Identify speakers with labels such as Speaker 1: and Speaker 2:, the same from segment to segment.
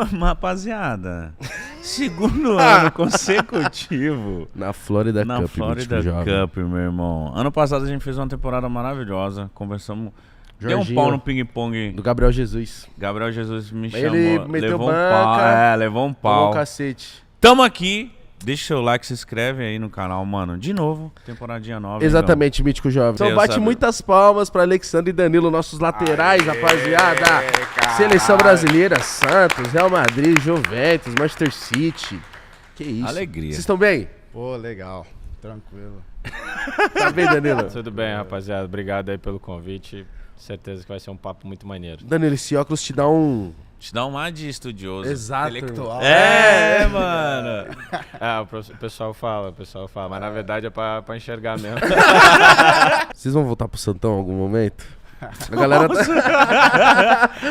Speaker 1: Rapaziada, segundo ano consecutivo
Speaker 2: Na Florida
Speaker 1: na
Speaker 2: Cup,
Speaker 1: Florida
Speaker 2: Mítico Jovem.
Speaker 1: Cup, meu irmão. Ano passado a gente fez uma temporada maravilhosa, conversamos, deu um
Speaker 2: Jorginho,
Speaker 1: pau no ping-pong.
Speaker 2: do Gabriel Jesus.
Speaker 1: Gabriel Jesus me
Speaker 2: Mas
Speaker 1: chamou,
Speaker 2: ele meteu
Speaker 1: levou um
Speaker 2: banca,
Speaker 1: pau, levou um
Speaker 2: Tomou
Speaker 1: pau.
Speaker 2: um cacete.
Speaker 1: Tamo aqui, deixa seu like, se inscreve aí no canal, mano. De novo, temporadinha nova.
Speaker 2: Exatamente, Mítico Jovem. Então
Speaker 1: Deus
Speaker 2: bate
Speaker 1: sabe.
Speaker 2: muitas palmas pra Alexandre e Danilo, nossos laterais, rapaziada.
Speaker 3: caralho.
Speaker 2: Seleção brasileira, Santos, Real Madrid, Juventus, Manchester City. Que isso.
Speaker 1: Alegria.
Speaker 2: Vocês estão bem?
Speaker 3: Pô, legal. Tranquilo.
Speaker 2: Tá bem, Danilo?
Speaker 4: Tudo bem, rapaziada. Obrigado aí pelo convite. Certeza que vai ser um papo muito maneiro.
Speaker 2: Danilo, esse óculos te dá um...
Speaker 1: Te dá um ar de estudioso.
Speaker 2: Exato.
Speaker 3: Intelectual.
Speaker 1: Mano.
Speaker 4: O pessoal fala, mas na verdade é pra enxergar mesmo.
Speaker 2: Vocês vão voltar pro Santão em algum momento? A galera...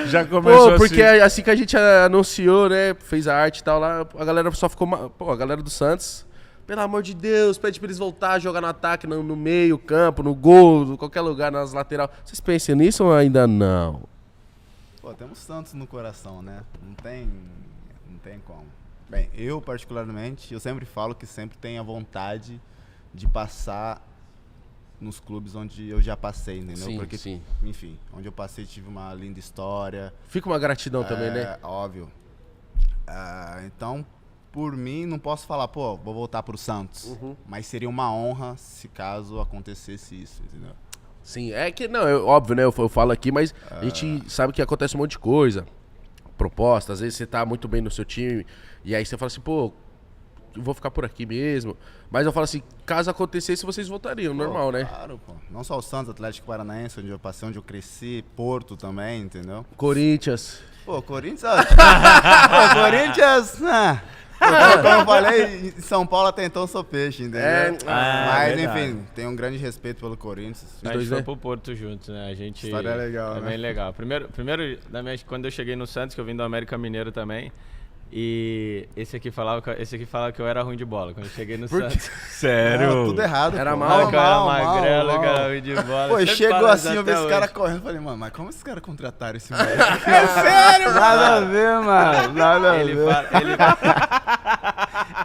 Speaker 1: Já começou
Speaker 2: Pô, porque
Speaker 1: assim.
Speaker 2: assim que a gente anunciou, né, fez a arte e tal lá, a galera só ficou... Pô, a galera do Santos, pelo amor de Deus, pede pra eles voltar a jogar no ataque, no meio, campo, no gol, em qualquer lugar, nas lateral. Vocês pensam nisso ou ainda não?
Speaker 3: Pô, temos Santos no coração, né? Não tem como. Bem, eu particularmente, eu sempre falo que sempre tenho a vontade de passar nos clubes onde eu já passei, entendeu?
Speaker 2: Sim,
Speaker 3: Porque,
Speaker 2: sim.
Speaker 3: enfim, onde eu passei tive uma linda história.
Speaker 2: Fica uma gratidão também, né?
Speaker 3: Óbvio. Então, por mim, não posso falar, pô, vou voltar pro Santos.
Speaker 2: Uhum.
Speaker 3: Mas seria uma honra se caso acontecesse isso, entendeu?
Speaker 2: Sim, é que não, óbvio, né? Eu falo aqui, mas a gente sabe que acontece um monte de coisa. Proposta, às vezes você tá muito bem no seu time, e aí você fala assim, pô, eu vou ficar por aqui mesmo. Mas eu falo assim, caso acontecesse, vocês voltariam, normal, né?
Speaker 3: Claro, pô. Não só o Santos, Atlético Paranaense, onde eu passei, onde eu cresci, Porto também, entendeu?
Speaker 2: Corinthians.
Speaker 3: Pô, Corinthians. Pô, Corinthians. Como eu falei, em São Paulo até então eu sou peixe, entendeu? Mas,
Speaker 1: verdade.
Speaker 3: enfim, tenho um grande respeito pelo Corinthians.
Speaker 4: A
Speaker 2: dois,
Speaker 4: gente foi
Speaker 2: né?
Speaker 4: pro Porto juntos, né? A gente...
Speaker 3: História legal,
Speaker 4: É
Speaker 3: né?
Speaker 4: bem legal. Primeiro quando eu cheguei no Santos, que eu vim do América Mineiro também, e esse aqui falava que eu era ruim de bola. Quando eu cheguei no Santos...
Speaker 1: Sério?
Speaker 3: Tudo errado,
Speaker 2: Era
Speaker 3: pô.
Speaker 2: mal,
Speaker 4: Falava que eu era
Speaker 3: Mal,
Speaker 4: magrelo,
Speaker 3: mal.
Speaker 4: que era ruim de bola.
Speaker 3: Pô,
Speaker 4: Sempre
Speaker 3: chegou
Speaker 4: falo
Speaker 3: assim,
Speaker 4: isso
Speaker 3: eu vi
Speaker 4: até
Speaker 3: esse cara
Speaker 4: hoje.
Speaker 3: correndo, falei, mano, mas como esses caras contrataram esse moleque? É sério, mano? Nada a ver, mano. Nada a ver.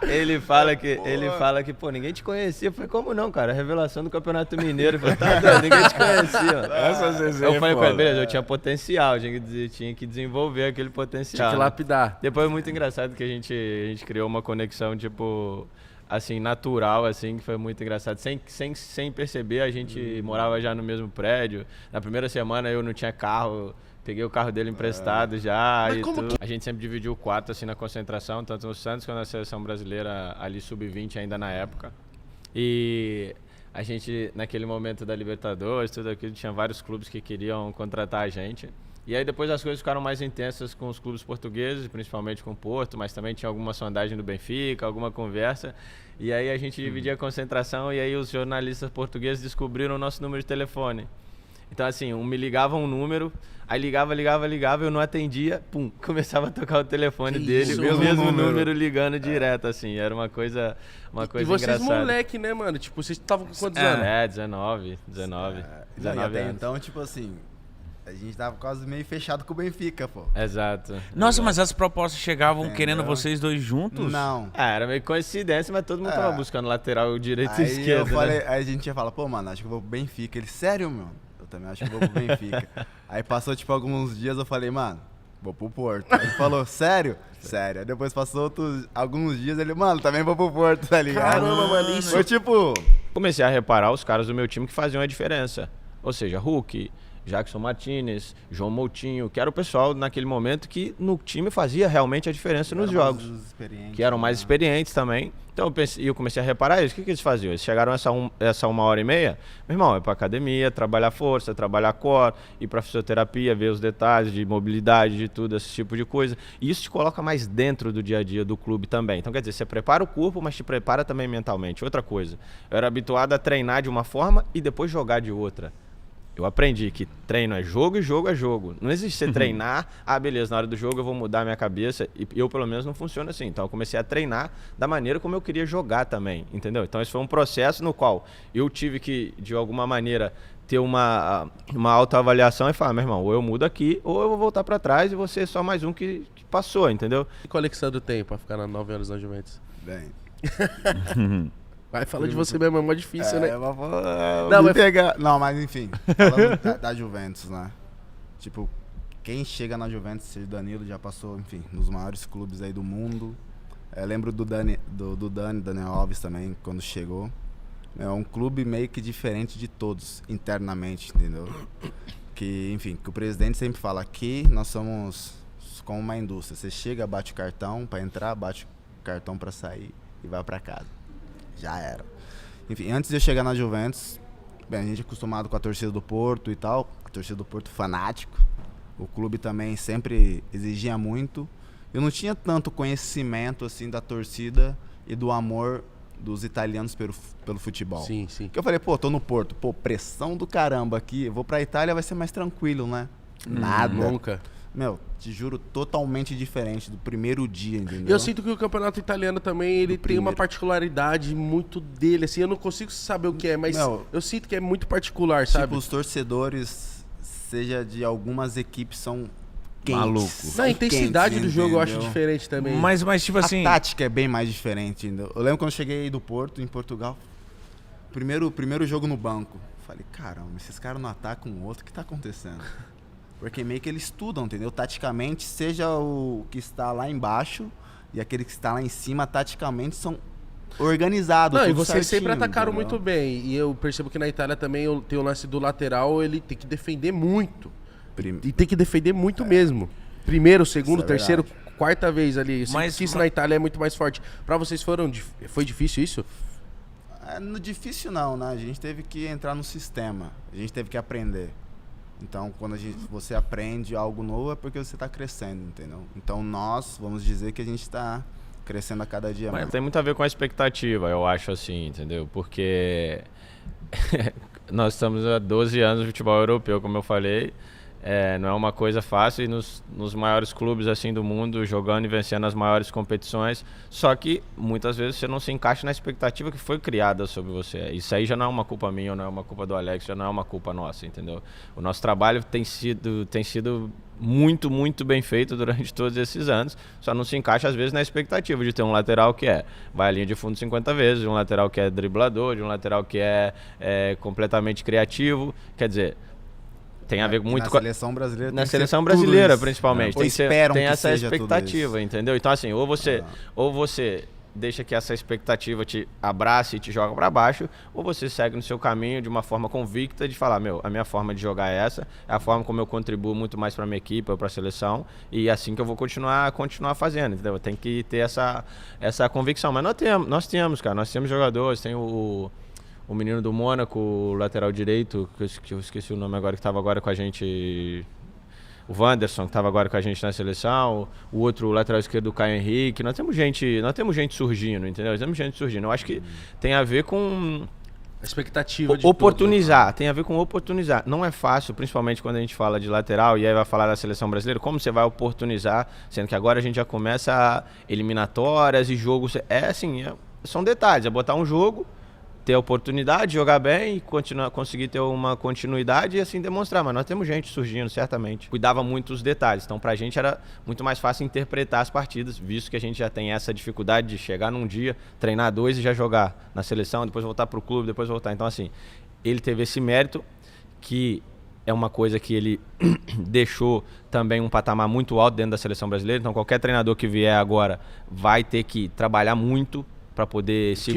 Speaker 4: Ele fala que, pô, ninguém te conhecia. Eu falei, como não, cara? Revelação do Campeonato Mineiro. Eu falei, tá doido, ninguém te conhecia.
Speaker 1: Essas resenhas
Speaker 4: Eu falei com
Speaker 1: foda.
Speaker 4: ele, beleza, eu tinha potencial, tinha que desenvolver aquele potencial.
Speaker 2: Tinha que
Speaker 4: né?
Speaker 2: lapidar.
Speaker 4: Depois é muito engraçado que a gente criou uma conexão, tipo, assim, natural, assim, que foi muito engraçado. Sem perceber, a gente morava já no mesmo prédio. Na primeira semana eu não tinha carro. Peguei o carro dele emprestado já e tudo. A gente sempre dividiu o quarto, assim, na concentração, tanto no Santos quanto na seleção brasileira, ali sub-20 ainda na época. E a gente, naquele momento da Libertadores, tudo aquilo, tinha vários clubes que queriam contratar a gente. E aí depois as coisas ficaram mais intensas com os clubes portugueses, principalmente com o Porto, mas também tinha alguma sondagem do Benfica, alguma conversa. E aí a gente dividia a concentração e aí os jornalistas portugueses descobriram o nosso número de telefone. Então, assim, me ligava um número, aí ligava, eu não atendia, pum, começava a tocar o telefone dele,
Speaker 2: isso,
Speaker 4: o
Speaker 2: um
Speaker 4: mesmo
Speaker 3: número.
Speaker 4: número ligando direto, assim, era uma coisa
Speaker 2: E vocês
Speaker 4: engraçada.
Speaker 2: moleque, né, mano? Tipo, vocês estavam com quantos anos?
Speaker 4: 19
Speaker 3: E até
Speaker 4: anos.
Speaker 3: então, tipo assim, a gente tava quase meio fechado com o Benfica, pô.
Speaker 4: Exato.
Speaker 1: Nossa, mas as propostas chegavam
Speaker 3: Entendeu?
Speaker 1: querendo vocês dois juntos?
Speaker 3: Não.
Speaker 4: Era meio coincidência, mas todo mundo tava buscando lateral direito e
Speaker 3: Aí
Speaker 4: esquerdo,
Speaker 3: eu falei,
Speaker 4: né?
Speaker 3: aí a gente ia falar, pô, mano, acho que eu vou pro Benfica. Ele, sério, meu? Eu também acho que eu vou pro Benfica. Aí passou, tipo, alguns dias, eu falei, mano, vou pro Porto. Aí ele falou, sério? Sério. Aí depois passou alguns dias, ele, mano, também vou pro Porto, tá ligado?
Speaker 2: Caramba, mano, isso...
Speaker 3: Foi tipo...
Speaker 4: Comecei a reparar os caras do meu time que faziam a diferença. Ou seja, Hulk, Jackson Martinez, João Moutinho, que era o pessoal naquele momento que no time fazia realmente a diferença nos jogos. Que eram mais experientes também. Então eu comecei a reparar isso. O que eles faziam? Eles chegaram essa 1h30, meu irmão, é pra academia, trabalhar força, trabalhar core, ir pra fisioterapia, ver os detalhes de mobilidade, de tudo, esse tipo de coisa. E isso te coloca mais dentro do dia a dia do clube também. Então quer dizer, você prepara o corpo, mas te prepara também mentalmente. Outra coisa, eu era habituado a treinar de uma forma e depois jogar de outra. Eu aprendi que treino é jogo e jogo é jogo. Não existe você treinar, beleza, na hora do jogo eu vou mudar a minha cabeça. E eu, pelo menos, não funciona assim. Então, eu comecei a treinar da maneira como eu queria jogar também, entendeu? Então, esse foi um processo no qual eu tive que, de alguma maneira, ter uma autoavaliação e falar, meu irmão, ou eu mudo aqui, ou eu vou voltar pra trás e vou ser só mais um que passou, entendeu?
Speaker 2: E qual o Alexandre tem pra ficar 9 anos na Juventus?
Speaker 3: Bem.
Speaker 2: Vai, fala de você mesmo, é mó difícil, né?
Speaker 3: Não, mas enfim, falando da Juventus, né? Tipo, quem chega na Juventus, seja Danilo, já passou, enfim, nos maiores clubes aí do mundo. Lembro do Daniel Alves também, quando chegou. É um clube meio que diferente de todos, internamente, entendeu? Que, enfim, que o presidente sempre fala, aqui nós somos como uma indústria. Você chega, bate o cartão pra entrar, bate o cartão pra sair e vai pra casa. Já era. Enfim, antes de eu chegar na Juventus, bem, a gente é acostumado com a torcida do Porto e tal, a torcida do Porto fanático. O clube também sempre exigia muito. Eu não tinha tanto conhecimento assim da torcida e do amor dos italianos pelo futebol.
Speaker 2: Sim, sim.
Speaker 3: Porque eu falei, tô no Porto, pressão do caramba aqui, eu vou pra Itália, vai ser mais tranquilo, né? Nada.
Speaker 2: Nunca.
Speaker 3: Meu, te juro, totalmente diferente do primeiro dia, entendeu?
Speaker 2: Eu sinto que o campeonato italiano também, ele tem uma particularidade muito dele, assim, eu não consigo saber o que é, mas eu sinto que é muito particular, sabe?
Speaker 3: Tipo, os torcedores, seja de algumas equipes, são quentes.
Speaker 1: Maluco.
Speaker 2: A intensidade do jogo eu acho
Speaker 3: entendeu?
Speaker 2: diferente também.
Speaker 1: Mas tipo assim...
Speaker 3: A tática é bem mais diferente, entendeu? Eu lembro quando eu cheguei do Porto, em Portugal, primeiro jogo no banco, falei, caramba, esses caras não atacam o outro, o que tá acontecendo? Porque meio que eles estudam, entendeu? Taticamente, seja o que está lá embaixo e aquele que está lá em cima, taticamente são organizados.
Speaker 2: Não, e
Speaker 3: tudo
Speaker 2: vocês sempre
Speaker 3: certinho,
Speaker 2: atacaram
Speaker 3: entendeu?
Speaker 2: muito bem. E eu percebo que na Itália também tem o lance do lateral, ele tem que defender muito. E tem que defender muito mesmo. Primeiro, segundo,
Speaker 3: Isso é
Speaker 2: terceiro,
Speaker 3: verdade.
Speaker 2: quarta vez ali. Eu
Speaker 1: Mas-
Speaker 2: sinto que isso na Itália é muito mais forte. Pra vocês foi difícil isso?
Speaker 3: No difícil não, né? A gente teve que entrar no sistema, a gente teve que aprender. Então, quando você aprende algo novo é porque você está crescendo, entendeu? Então, nós, vamos dizer que a gente está crescendo a cada dia
Speaker 4: Mas
Speaker 3: mais.
Speaker 4: tem muito a ver com a expectativa, eu acho assim, entendeu? Porque nós estamos há 12 anos no futebol europeu, como eu falei. Não é uma coisa fácil e nos maiores clubes assim do mundo, jogando e vencendo as maiores competições, só que muitas vezes você não se encaixa na expectativa que foi criada sobre você. Isso aí já não é uma culpa minha, não é uma culpa do Alex, já não é uma culpa nossa, entendeu? O nosso trabalho tem sido muito, muito bem feito durante todos esses anos, só não se encaixa às vezes na expectativa de ter um lateral que vai à linha de fundo 50 vezes, de um lateral que é driblador, de um lateral que é completamente criativo, quer dizer... Tem a ver muito com
Speaker 3: a seleção brasileira.
Speaker 4: Na
Speaker 3: tem que ser
Speaker 4: seleção
Speaker 3: tudo
Speaker 4: brasileira,
Speaker 3: isso.
Speaker 4: principalmente.
Speaker 3: Ou esperam
Speaker 4: tem
Speaker 3: que
Speaker 4: essa
Speaker 3: seja tudo
Speaker 4: expectativa,
Speaker 3: isso.
Speaker 4: entendeu? Então, assim, ou você deixa que essa expectativa te abrace e te joga pra baixo, ou você segue no seu caminho de uma forma convicta de falar, a minha forma de jogar é essa, é a forma como eu contribuo muito mais pra minha equipe ou pra seleção, e é assim que eu vou continuar fazendo, entendeu? Tem que ter essa convicção. Mas nós temos jogadores, tem o menino do Mônaco, o lateral direito, que eu esqueci o nome agora, que estava agora com a gente, o Wanderson, que estava agora com a gente na seleção, o outro lateral esquerdo, o Caio Henrique. Nós temos gente surgindo, entendeu? Nós temos gente surgindo. Eu acho que tem a ver com
Speaker 2: A expectativa de
Speaker 4: oportunizar, tem a ver com oportunizar. Não é fácil, principalmente quando a gente fala de lateral e aí vai falar da seleção brasileira, como você vai oportunizar, sendo que agora a gente já começa eliminatórias e jogos. São detalhes, é botar um jogo, ter a oportunidade de jogar bem e conseguir ter uma continuidade e assim demonstrar. Mas nós temos gente surgindo, certamente. Cuidava muito dos detalhes. Então, pra gente era muito mais fácil interpretar as partidas, visto que a gente já tem essa dificuldade de chegar num dia, treinar 2 e já jogar na seleção, depois voltar pro clube, depois voltar. Então, assim, ele teve esse mérito que é uma coisa que ele deixou também um patamar muito alto dentro da seleção brasileira. Então, qualquer treinador que vier agora vai ter que trabalhar muito para poder se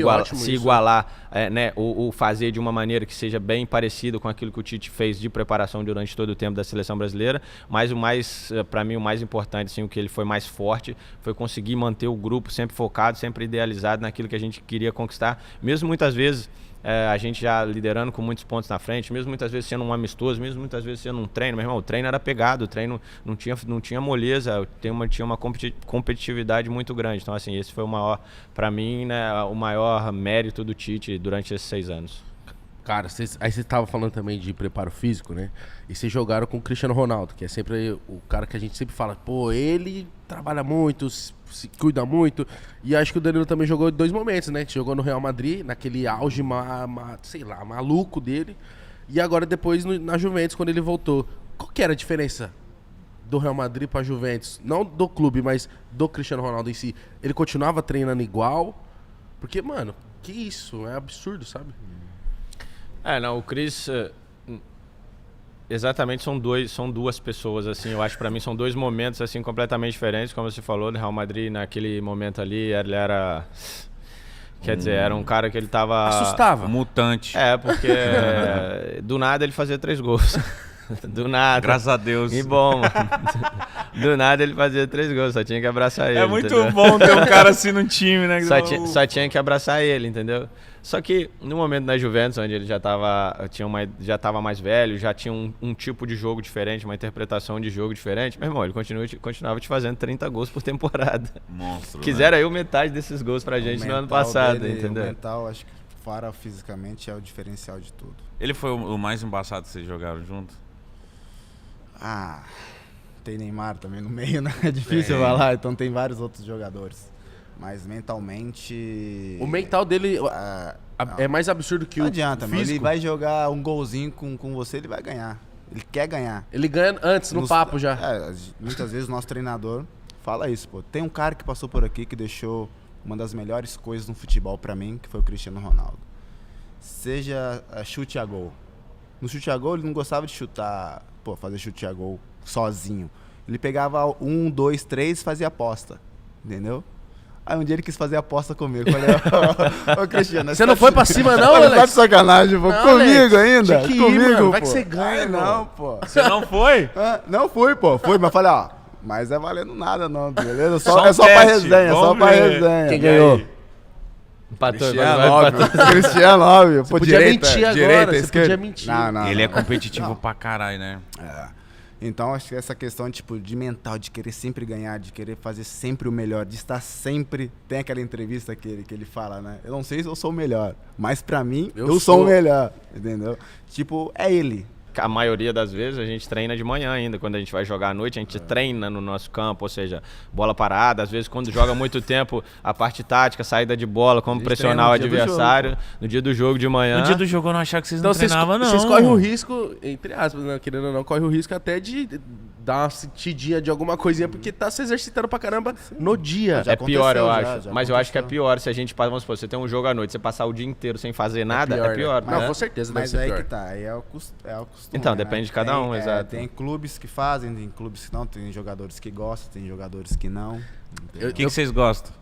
Speaker 4: igualar, né, ou fazer de uma maneira que seja bem parecido com aquilo que o Tite fez de preparação durante todo o tempo da seleção brasileira. Mas para mim, o mais importante, assim, o que ele foi mais forte, foi conseguir manter o grupo sempre focado, sempre idealizado naquilo que a gente queria conquistar, mesmo muitas vezes a gente já liderando com muitos pontos na frente, mesmo muitas vezes sendo um amistoso, mesmo muitas vezes sendo um treino. Meu irmão, o treino era pegado, o treino não tinha moleza, tinha uma competitividade muito grande. Então, assim, esse foi o maior, para mim, né, o maior mérito do Tite durante esses 6 anos.
Speaker 2: Cara, aí você tava falando também de preparo físico, né? E vocês jogaram com o Cristiano Ronaldo, que é sempre o cara que a gente sempre fala, pô, ele trabalha muito, se cuida muito. E acho que o Danilo também jogou em 2 momentos, né? Jogou no Real Madrid, naquele auge, sei lá, maluco dele. E agora depois na Juventus, quando ele voltou. Qual que era a diferença do Real Madrid pra Juventus? Não do clube, mas do Cristiano Ronaldo em si. Ele continuava treinando igual? Porque, mano, que isso? É absurdo, sabe?
Speaker 4: Não, o Cris... Exatamente, são duas pessoas, assim, eu acho que pra mim são 2 momentos, assim, completamente diferentes, como você falou, no Real Madrid, naquele momento ali, ele era... Quer dizer, era um cara que ele tava...
Speaker 2: Assustava.
Speaker 1: Mutante.
Speaker 4: Porque do nada ele fazia 3 gols. Do nada.
Speaker 1: Graças a Deus.
Speaker 4: E bom, mano. Do nada ele fazia 3 gols, só tinha que abraçar ele.
Speaker 1: É muito
Speaker 4: entendeu?
Speaker 1: bom ter um cara assim no time, né?
Speaker 4: Só tinha que abraçar ele, entendeu? Só que no momento da Juventus, onde ele já tava mais velho, já tinha um tipo de jogo diferente, uma interpretação de jogo diferente, meu irmão, ele continuava te fazendo 30 gols por temporada.
Speaker 1: Monstro,
Speaker 4: Quiseram aí metade desses gols pra gente no ano passado, entendeu?
Speaker 3: O mental, acho que fora fisicamente, é o diferencial de tudo.
Speaker 1: Ele foi o mais embaçado que vocês jogaram junto?
Speaker 3: Tem Neymar também no meio, né? É difícil falar, então tem vários outros jogadores. Mas mentalmente...
Speaker 2: O mental dele é mais absurdo que
Speaker 3: não
Speaker 2: o
Speaker 3: adianta, mano.
Speaker 2: físico.
Speaker 3: Ele vai jogar um golzinho com você, ele vai ganhar. Ele quer ganhar.
Speaker 2: Ele ganha antes, no papo já.
Speaker 3: Muitas vezes o nosso treinador fala isso, pô. Tem um cara que passou por aqui que deixou uma das melhores coisas no futebol pra mim, que foi o Cristiano Ronaldo. Seja chute a gol. No chute a gol, ele não gostava de chutar, fazer chute a gol sozinho. Ele pegava 1, 2, 3 e fazia aposta. Entendeu? Aí um dia ele quis fazer aposta comigo. Falei, ô Cristiano...
Speaker 2: Você não foi pra cima não,
Speaker 3: Alex?
Speaker 2: Alex?
Speaker 3: Tá de sacanagem, pô.
Speaker 2: Não,
Speaker 3: Comigo
Speaker 2: Alex,
Speaker 3: ainda?
Speaker 2: tinha que ir,
Speaker 3: Comigo,
Speaker 2: mano. Vai
Speaker 3: pô.
Speaker 2: que você ganha,
Speaker 3: Ai,
Speaker 2: pô.
Speaker 3: não, pô.
Speaker 1: Você não foi?
Speaker 3: Não fui, pô. Fui, mas falei, mas é valendo nada não, beleza?
Speaker 1: Só
Speaker 3: É
Speaker 1: um
Speaker 3: só pra
Speaker 1: teste,
Speaker 3: resenha, só
Speaker 1: vamos
Speaker 3: pra
Speaker 1: ver.
Speaker 3: resenha.
Speaker 2: Quem ganhou?
Speaker 4: Empatou,
Speaker 3: Cristiano,
Speaker 4: agora
Speaker 3: óbvio.
Speaker 4: empatou.
Speaker 3: Cristiano, óbvio. Pô,
Speaker 2: podia
Speaker 3: direita,
Speaker 2: mentir agora,
Speaker 3: direita,
Speaker 2: você
Speaker 3: esquerda.
Speaker 2: podia mentir.
Speaker 3: Não,
Speaker 1: Ele é
Speaker 3: não.
Speaker 1: competitivo pra caralho, né?
Speaker 3: Então, acho que essa questão tipo, de mental, de querer sempre ganhar, de querer fazer sempre o melhor, de estar sempre... Tem aquela entrevista que ele fala, né? Eu não sei se eu sou o melhor, mas pra mim, eu sou o melhor, entendeu? Tipo, é ele.
Speaker 4: A maioria das vezes a gente treina de manhã ainda. Quando a gente vai jogar à noite, a gente treina no nosso campo, ou seja, bola parada. Às vezes, quando joga muito tempo, a parte tática, saída de bola, como pressionar o adversário. No dia do jogo de manhã.
Speaker 1: No dia do jogo eu não achava que vocês não
Speaker 2: Então
Speaker 1: treinavam, não.
Speaker 2: vocês correm o risco, entre aspas, né? Querendo ou não, corre o risco até de dar uma sentidinha de alguma coisinha, porque tá se exercitando pra caramba no dia.
Speaker 3: Já
Speaker 4: É pior, eu
Speaker 3: aconteceu,
Speaker 4: acho.
Speaker 3: já
Speaker 4: Mas eu acho que é
Speaker 3: aconteceu.
Speaker 4: pior se a gente, vamos supor, você tem um jogo à noite, você passar o dia inteiro sem fazer nada, é pior.
Speaker 2: Né? Não,
Speaker 4: né?
Speaker 2: com certeza deve
Speaker 3: Mas
Speaker 2: ser
Speaker 3: aí
Speaker 2: pior.
Speaker 3: que tá, aí é o costume.
Speaker 4: Então,
Speaker 3: né?
Speaker 4: depende de cada um, exato.
Speaker 3: Tem clubes que fazem, tem clubes que não, tem jogadores que gostam, tem jogadores que não.
Speaker 1: O que vocês gostam?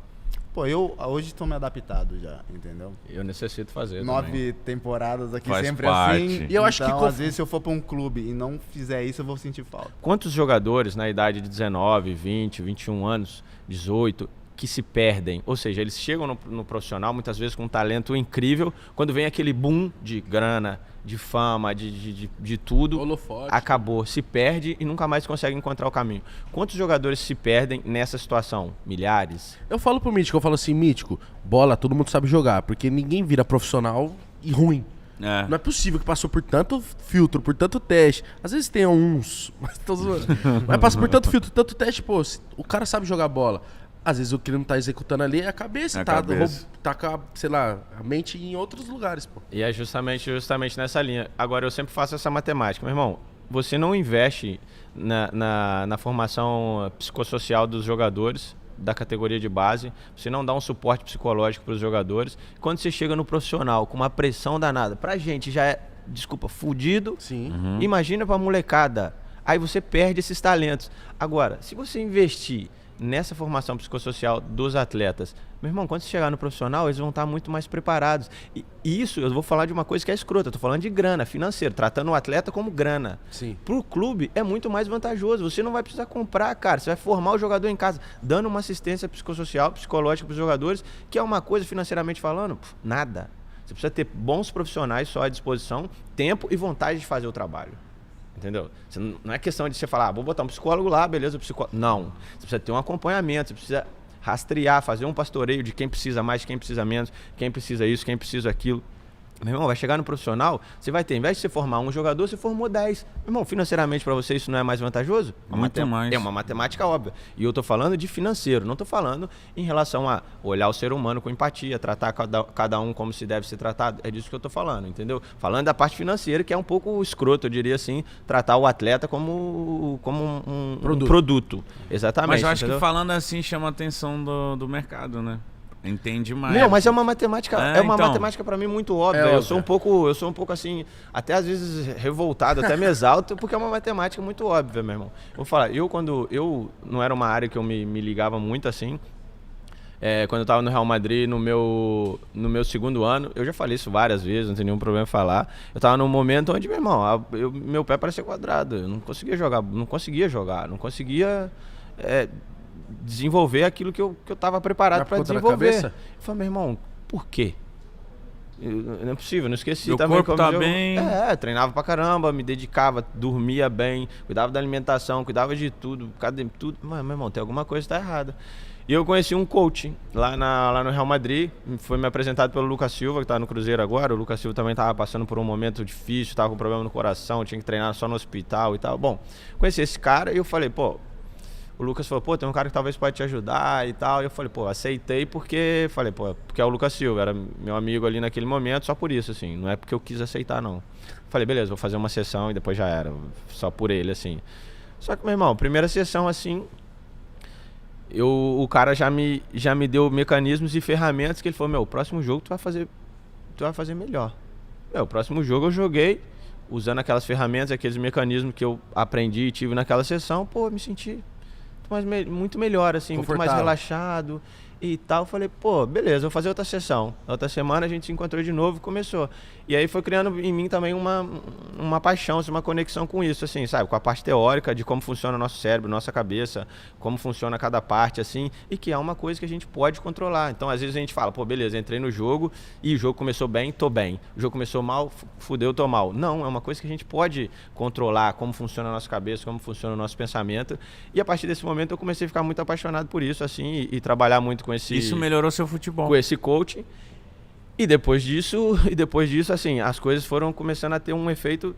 Speaker 3: Pô, eu hoje tô me adaptado já, entendeu?
Speaker 4: Eu necessito fazer também.
Speaker 3: 9 temporadas aqui
Speaker 1: Faz
Speaker 3: sempre
Speaker 1: parte.
Speaker 3: assim.
Speaker 2: E eu acho que
Speaker 3: então, às vezes, se eu for pra um clube e não fizer isso, eu vou sentir falta.
Speaker 4: Quantos jogadores na idade de 19, 20, 21 anos, 18, que se perdem? Ou seja, eles chegam no profissional muitas vezes com um talento incrível, quando vem aquele boom de grana, de fama, de tudo,
Speaker 2: Holofote.
Speaker 4: acabou, se perde e nunca mais consegue encontrar o caminho. Quantos jogadores se perdem nessa situação? Milhares?
Speaker 2: Eu falo pro Mítico, eu falo assim, Mítico, bola todo mundo sabe jogar, porque ninguém vira profissional e ruim.
Speaker 1: É.
Speaker 2: Não é possível que passou por tanto filtro, por tanto teste. Às vezes tem uns, mas tô zoando. Mas passa por tanto filtro, tanto teste, pô, o cara sabe jogar bola. Às vezes o que ele não tá executando ali é a cabeça,
Speaker 1: É a
Speaker 2: tá?
Speaker 1: cabeça.
Speaker 2: Tá com a, sei lá, a mente em outros lugares, pô.
Speaker 4: E é justamente nessa linha. Agora, eu sempre faço essa matemática. Meu irmão, você não investe na formação psicossocial dos jogadores da categoria de base, você não dá um suporte psicológico para os jogadores. Quando você chega no profissional com uma pressão danada, pra gente já é, desculpa, fudido.
Speaker 2: Sim.
Speaker 4: Imagina pra molecada. Aí você perde esses talentos. Agora, se você investir nessa formação psicossocial dos atletas, meu irmão, quando você chegar no profissional, eles vão estar muito mais preparados. E isso, eu vou falar de uma coisa que é escrota, eu tô falando de grana, financeiro, tratando o atleta como grana.
Speaker 2: Sim.
Speaker 4: Pro clube é muito mais vantajoso, você não vai precisar comprar, cara, você vai formar o jogador em casa, dando uma assistência psicossocial, psicológica pros jogadores, que é uma coisa, financeiramente falando, nada. Você precisa ter bons profissionais só à disposição, tempo e vontade de fazer o trabalho. Entendeu? Não é questão de você falar, vou botar um psicólogo lá, beleza, o psicólogo. Não. Você precisa ter um acompanhamento, você precisa rastrear, fazer um pastoreio de quem precisa mais, quem precisa menos, quem precisa isso, quem precisa aquilo. Meu irmão, vai chegar no profissional, você vai ter, ao invés de você formar um jogador, você formou 10. Meu irmão, financeiramente pra você isso não é mais vantajoso?
Speaker 1: Muito mais.
Speaker 4: É uma matemática óbvia. E eu tô falando de financeiro, não tô falando em relação a olhar o ser humano com empatia, tratar cada um como se deve ser tratado. É disso que eu tô falando, entendeu? Falando da parte financeira, que é um pouco escroto, eu diria assim, tratar o atleta como um produto. Exatamente.
Speaker 1: Mas eu acho
Speaker 4: entendeu?
Speaker 1: que falando assim chama a atenção do mercado, né? Entende mais.
Speaker 4: Não, mas é uma matemática, então,
Speaker 1: matemática
Speaker 4: para mim muito óbvia.
Speaker 2: É
Speaker 4: eu sou um pouco assim, até às vezes revoltado, até me exalto, porque é uma matemática muito óbvia, meu irmão. Eu vou falar, quando eu não era uma área que eu me ligava muito assim, quando eu tava no Real Madrid, no meu segundo ano, eu já falei isso várias vezes, não tem nenhum problema em falar. Eu tava num momento onde, meu irmão, meu pé parecia quadrado, eu não conseguia jogar, não conseguia desenvolver aquilo que eu tava preparado para desenvolver. Eu falei, meu irmão, por quê? Não é possível, não esqueci
Speaker 1: meu
Speaker 4: também.
Speaker 1: Corpo tá bem.
Speaker 4: Treinava pra caramba, me dedicava, dormia bem, cuidava da alimentação, cuidava de tudo, tudo. Mas, meu irmão, tem alguma coisa que tá errada. E eu conheci um coach lá no Real Madrid, foi me apresentado pelo Lucas Silva, que tá no Cruzeiro agora. O Lucas Silva também tava passando por um momento difícil, tava com problema no coração, tinha que treinar só no hospital e tal. Bom, conheci esse cara e eu falei, pô, o Lucas falou, pô, tem um cara que talvez pode te ajudar e tal. E eu falei, pô, aceitei porque é o Lucas Silva, era meu amigo ali naquele momento, só por isso, assim, não é porque eu quis aceitar, não. Falei, beleza, vou fazer uma sessão e depois já era, só por ele, assim. Só que, meu irmão, primeira sessão, assim, o cara já me deu mecanismos e ferramentas que ele falou, o próximo jogo tu vai fazer melhor. O próximo jogo eu joguei, usando aquelas ferramentas, aqueles mecanismos que eu aprendi e tive naquela sessão, pô, me senti muito melhor, assim, muito mais relaxado e tal. Eu falei, pô, beleza, vou fazer outra sessão. Outra semana a gente se encontrou de novo e começou. E aí foi criando em mim também uma paixão, uma conexão com isso, assim, sabe? Com a parte teórica de como funciona o nosso cérebro, nossa cabeça, como funciona cada parte, assim, e que é uma coisa que a gente pode controlar. Então, às vezes a gente fala, pô, beleza, entrei no jogo e o jogo começou bem, tô bem. O jogo começou mal, fudeu, tô mal. Não, é uma coisa que a gente pode controlar, como funciona a nossa cabeça, como funciona o nosso pensamento. E a partir desse momento eu comecei a ficar muito apaixonado por isso, assim, e trabalhar muito com esse...
Speaker 1: Isso melhorou seu futebol.
Speaker 4: Com esse coach. E depois disso, assim, as coisas foram começando a ter um efeito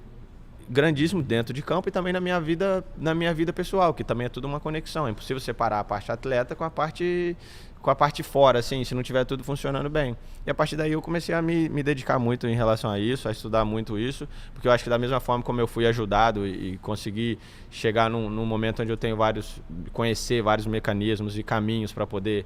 Speaker 4: grandíssimo dentro de campo e também na minha vida pessoal, que também é tudo uma conexão. É impossível separar a parte atleta com a parte fora, assim, se não tiver tudo funcionando bem. E a partir daí eu comecei a me dedicar muito em relação a isso, a estudar muito isso, porque eu acho que da mesma forma como eu fui ajudado e consegui chegar num momento onde eu tenho conhecer vários mecanismos e caminhos para poder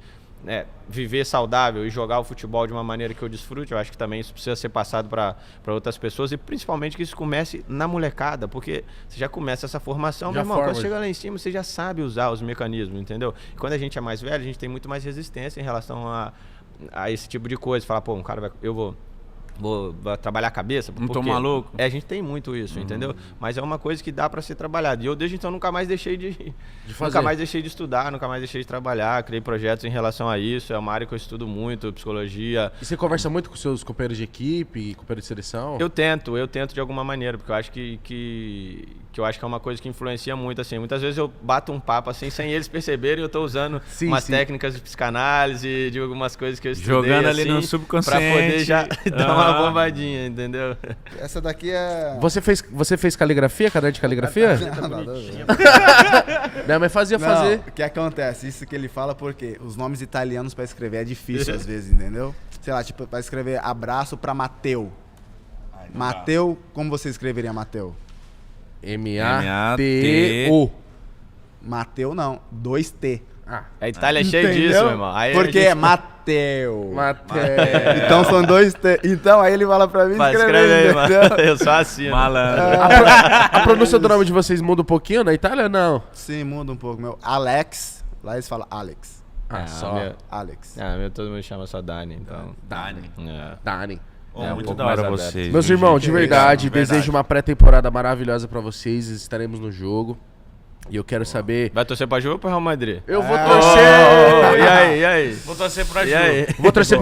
Speaker 4: viver saudável e jogar o futebol de uma maneira que eu desfrute, eu acho que também isso precisa ser passado para outras pessoas e principalmente que isso comece na molecada, porque você já começa essa formação, meu irmão, quando chega lá em cima você já sabe usar os mecanismos, entendeu? E quando a gente é mais velho, a gente tem muito mais resistência em relação a esse tipo de coisa, falar, pô, um cara eu vou trabalhar a cabeça.
Speaker 1: Não tô maluco?
Speaker 4: A gente tem muito isso, entendeu? Mas é uma coisa que dá pra ser trabalhada. E eu desde então nunca mais deixei de fazer. Nunca mais deixei de estudar, nunca mais deixei de trabalhar. Criei projetos em relação a isso. É uma área que eu estudo muito, psicologia.
Speaker 2: E você conversa muito com seus companheiros de equipe, companheiros de seleção?
Speaker 4: Eu tento de alguma maneira, porque eu acho que é uma coisa que influencia muito, assim. Muitas vezes eu bato um papo, assim, sem eles perceberem, eu tô usando umas técnicas de psicanálise, de algumas coisas que eu estudei,
Speaker 1: jogando ali
Speaker 4: assim,
Speaker 1: no subconsciente.
Speaker 4: Pra poder já dar uma bombadinha, entendeu?
Speaker 3: Essa daqui é...
Speaker 2: Você fez caligrafia, caderno de caligrafia? Não, mas fazer.
Speaker 3: O que acontece? Isso que ele fala porque os nomes italianos pra escrever é difícil às vezes, entendeu? Sei lá, tipo, pra escrever abraço pra Mateu. Mateu, como você escreveria Mateu?
Speaker 2: M-A-T-O.
Speaker 3: Mateu não, 2T.
Speaker 4: A Itália é cheia disso, meu irmão. Aí
Speaker 3: porque é Mateu. Então são 2T. Então aí ele fala pra mim escrever aí,
Speaker 4: mano. Eu sou assim,
Speaker 1: malandro.
Speaker 2: A pronúncia do nome de vocês muda um pouquinho na Itália ou não?
Speaker 3: Sim, muda um pouco, meu. Alex, lá eles falam Alex. Alex.
Speaker 4: Todo mundo chama só Dani, então.
Speaker 1: Dani.
Speaker 2: Dani.
Speaker 1: Muito da hora vocês.
Speaker 2: Meus irmãos, de verdade, desejo uma pré-temporada maravilhosa pra vocês. Estaremos no jogo. E eu quero saber...
Speaker 4: Vai torcer pra Ju ou pro Real Madrid?
Speaker 2: Eu vou torcer...
Speaker 4: E aí?
Speaker 1: Vou torcer pra Ju.
Speaker 2: Vou torcer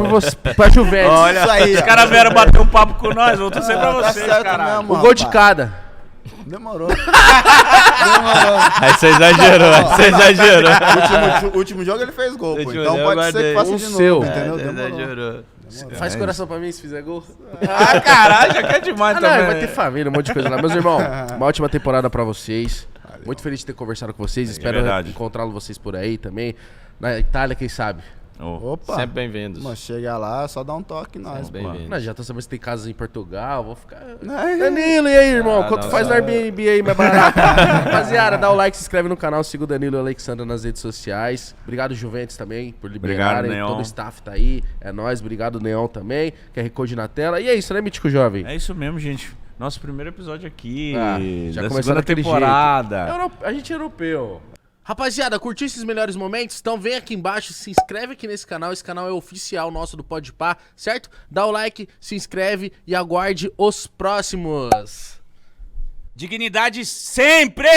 Speaker 2: pra Juventus.
Speaker 3: Olha isso aí.
Speaker 1: Os caras vieram bater um papo com nós, vou torcer pra vocês, caralho.
Speaker 3: mesmo,
Speaker 2: O gol de cada.
Speaker 3: Demorou.
Speaker 4: Aí você exagerou,
Speaker 3: O último jogo ele fez gol, pô. Então pode ser que faça de novo,
Speaker 2: seu.
Speaker 3: entendeu?
Speaker 4: Exagerou.
Speaker 2: Faz coração pra mim se fizer gol.
Speaker 1: Ah, caralho, já quer demais
Speaker 2: Ah, não,
Speaker 1: também.
Speaker 2: vai ter família, um monte de coisa lá. Meus irmãos, uma ótima temporada pra vocês. Muito feliz de ter conversado com vocês. Espero
Speaker 1: verdade.
Speaker 2: encontrá-lo vocês por aí também. Na Itália, quem sabe?
Speaker 1: Oh.
Speaker 3: Opa.
Speaker 4: Sempre bem-vindos.
Speaker 3: Mano, chega lá, só dá um toque em nós.
Speaker 4: Sempre
Speaker 3: pô.
Speaker 4: bem-vindos.
Speaker 2: Não, já tô sabendo se tem casas em Portugal. Vou ficar.
Speaker 3: Ai.
Speaker 2: Danilo, e aí, irmão? Quanto
Speaker 4: não,
Speaker 2: faz no Airbnb aí, mais barato? Rapaziada, dá o like, se inscreve no canal, siga o Danilo e o Alexandre nas redes sociais. Obrigado, Juventus, também, por liberarem.
Speaker 1: Neon.
Speaker 2: Todo o staff tá aí. É nóis. Obrigado, Neon, também. QR Code na tela. E é isso, né, Mítico Jovem?
Speaker 1: É isso mesmo, gente. Nosso primeiro episódio aqui.
Speaker 2: Já
Speaker 1: da
Speaker 2: começou
Speaker 1: segunda
Speaker 2: daquele
Speaker 1: temporada.
Speaker 2: A gente é europeu. Rapaziada, curtiu esses melhores momentos? Então vem aqui embaixo, se inscreve aqui nesse canal. Esse canal é oficial nosso do Podpah, certo? Dá o like, se inscreve e aguarde os próximos.
Speaker 1: Dignidade sempre!